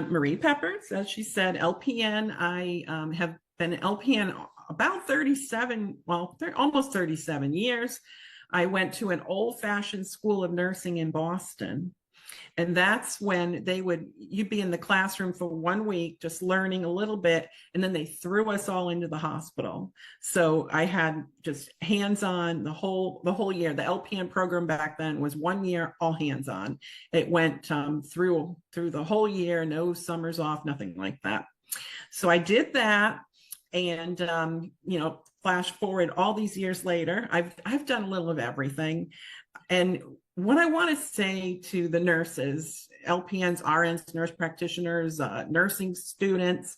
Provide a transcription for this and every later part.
Marie Peppers, as she said, LPN. I have been an LPN about 37, well, almost 37 years. I went to an old-fashioned school of nursing in Boston. And that's when you'd be in the classroom for 1 week, just learning a little bit. And then they threw us all into the hospital. So I had just hands-on the whole year. The LPN program back then was 1 year, all hands-on. It went through the whole year, no summers off, nothing like that. So I did that. And, flash forward all these years later, I've done a little of everything. And what I want to say to the nurses, LPNs, RNs, nurse practitioners, nursing students,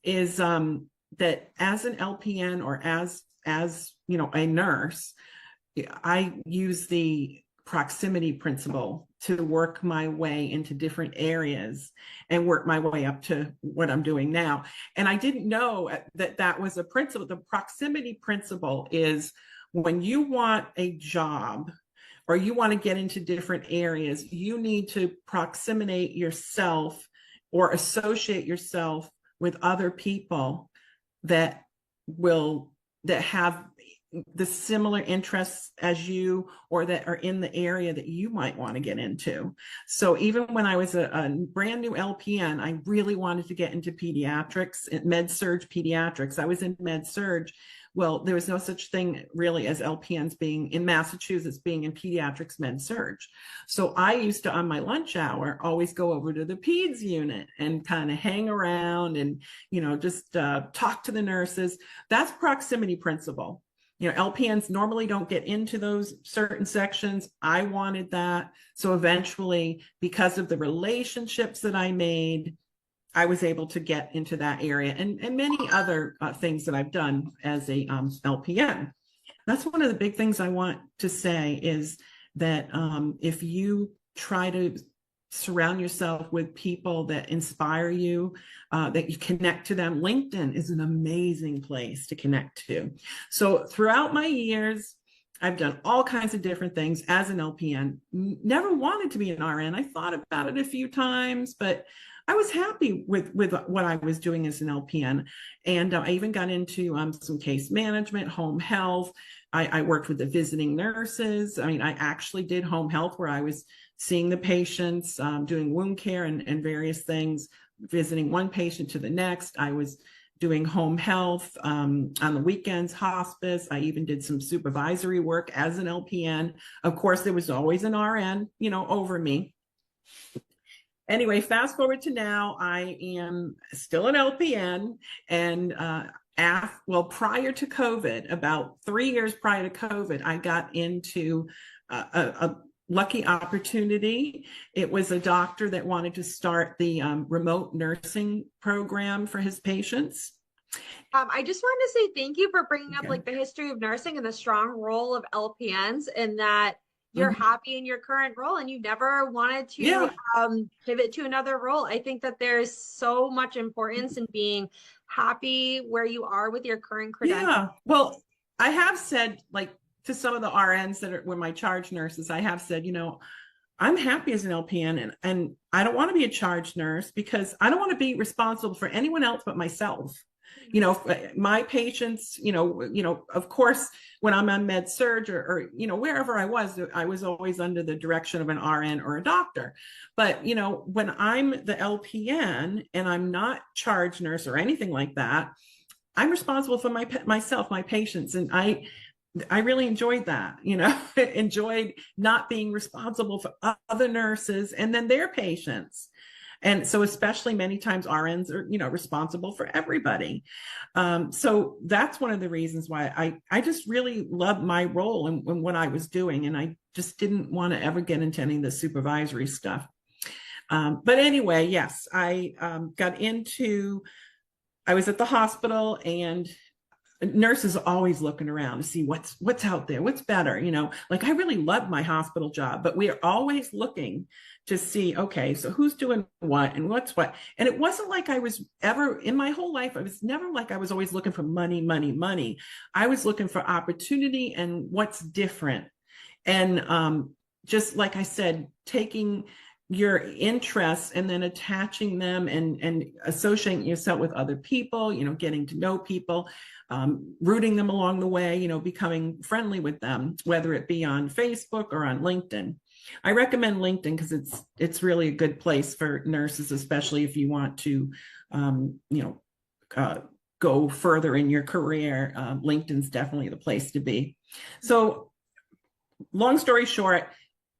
is that as an LPN or as a nurse, I use the proximity principle to work my way into different areas and work my way up to what I'm doing now. And I didn't know that was a principle. The proximity principle is when you want a job or you want to get into different areas, you need to proximate yourself or associate yourself with other people that have the similar interests as you, or that are in the area that you might want to get into. So even when I was a brand new LPN, I really wanted to get into pediatrics, med-surg pediatrics. I was in med-surg. Well, there was no such thing really as LPNs being in Massachusetts, being in pediatrics med-surg. So I used to, on my lunch hour, always go over to the peds unit and kind of hang around and, just talk to the nurses. That's proximity principle. LPNs normally don't get into those certain sections. I wanted that. So eventually, because of the relationships that I made, I was able to get into that area and many other things that I've done as a LPN. That's one of the big things I want to say is that if you try to surround yourself with people that inspire you, that you connect to them, LinkedIn is an amazing place to connect to. So throughout my years, I've done all kinds of different things as an LPN. Never wanted to be an RN. I thought about it a few times, but I was happy with what I was doing as an LPN. And I even got into some case management, home health. I worked with the visiting nurses. I mean, I actually did home health where I was seeing the patients, doing wound care and various things, visiting one patient to the next. I was doing home health on the weekends, hospice. I even did some supervisory work as an LPN. Of course, there was always an RN, over me. Anyway, fast forward to now, I am still an LPN, and prior to COVID, about 3 years prior to COVID, I got into a lucky opportunity. It was a doctor that wanted to start the remote nursing program for his patients. I just wanted to say thank you for bringing up the history of nursing and the strong role of LPNs, and that you're happy in your current role and you never wanted to pivot to another role. I think that there's so much importance in being happy where you are with your current credentials. Yeah, well, I have said, to some of the RNs that were my charge nurses, I have said, I'm happy as an LPN and I don't want to be a charge nurse because I don't want to be responsible for anyone else but myself. My patients, of course, when I'm on med surg or wherever I was always under the direction of an RN or a doctor. But, when I'm the LPN and I'm not charge nurse or anything like that, I'm responsible for myself, my patients. And I really enjoyed that, enjoyed not being responsible for other nurses and then their patients. And so especially many times RNs are, responsible for everybody. So that's one of the reasons why I just really loved my role in what I was doing. And I just didn't want to ever get into any of the supervisory stuff. But anyway, yes, I was at the hospital and nurses are always looking around to see what's out there, what's better, I really love my hospital job, but we are always looking to see, okay, so who's doing what and what's what. And it wasn't like I was ever in my whole life. I was never like I was always looking for money, money, money. I was looking for opportunity and what's different. And just like I said, taking your interests and then attaching them and associating yourself with other people, getting to know people, rooting them along the way, becoming friendly with them, whether it be on Facebook or on LinkedIn. I recommend LinkedIn because it's really a good place for nurses, especially if you want to, go further in your career. LinkedIn's definitely the place to be. So long story short,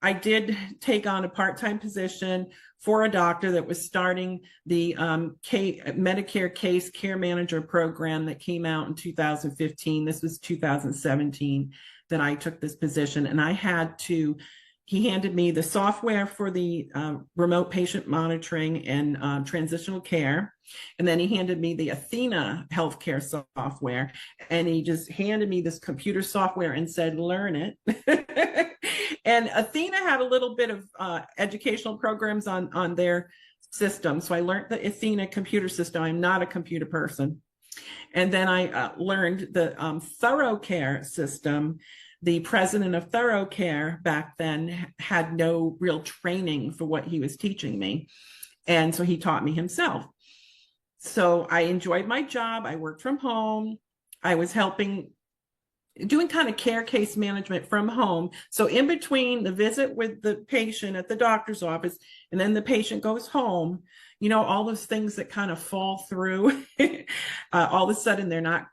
I did take on a part-time position for a doctor that was starting the Medicare Case Care Manager program that came out in 2015. This was 2017 that I took this position, and he handed me the software for the remote patient monitoring and transitional care. And then he handed me the Athena healthcare software, and he just handed me this computer software and said, learn it. And Athena had a little bit of educational programs on their system. So I learned the Athena computer system. I'm not a computer person. And then I learned the Thorough Care system. The president of Thorough Care back then had no real training for what he was teaching me. And so he taught me himself. So I enjoyed my job. I worked from home. I was doing kind of care case management from home. So in between the visit with the patient at the doctor's office and then the patient goes home, all those things that kind of fall through, all of a sudden they're not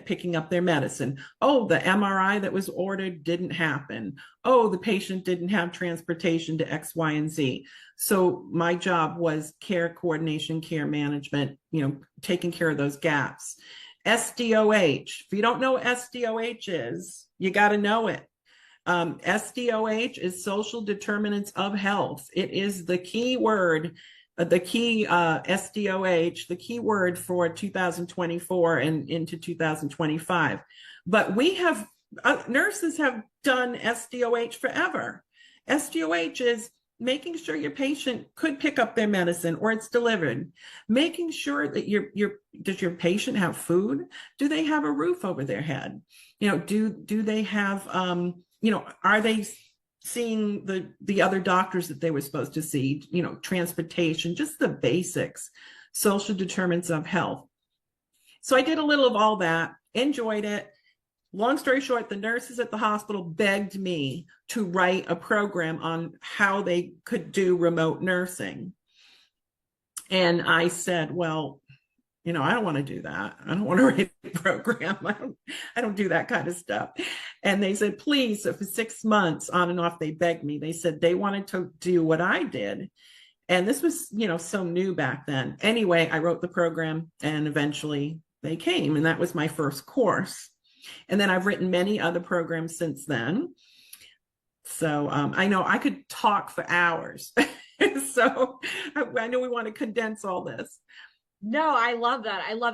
picking up their medicine. Oh, the MRI that was ordered didn't happen. Oh, the patient didn't have transportation to X, Y, and Z. So my job was care coordination, care management, taking care of those gaps. SDOH, if you don't know what SDOH is, you got to know it. SDOH is social determinants of health. It is the key word, SDOH, the key word for 2024 and into 2025. But nurses have done SDOH forever. SDOH is making sure your patient could pick up their medicine or it's delivered, making sure that does your patient have food? Do they have a roof over their head? Do they have, are they seeing the other doctors that they were supposed to see, transportation, just the basics, social determinants of health. So I did a little of all that, enjoyed it. Long story short, the nurses at the hospital begged me to write a program on how they could do remote nursing. And I said, well, I don't want to do that. I don't want to write a program. I don't do that kind of stuff. And they said, please, so for 6 months on and off, they begged me. They said they wanted to do what I did. And this was, so new back then. Anyway, I wrote the program and eventually they came, and that was my first course. And then I've written many other programs since then. So I know I could talk for hours. So I know we want to condense all this. No, I love that. I love that.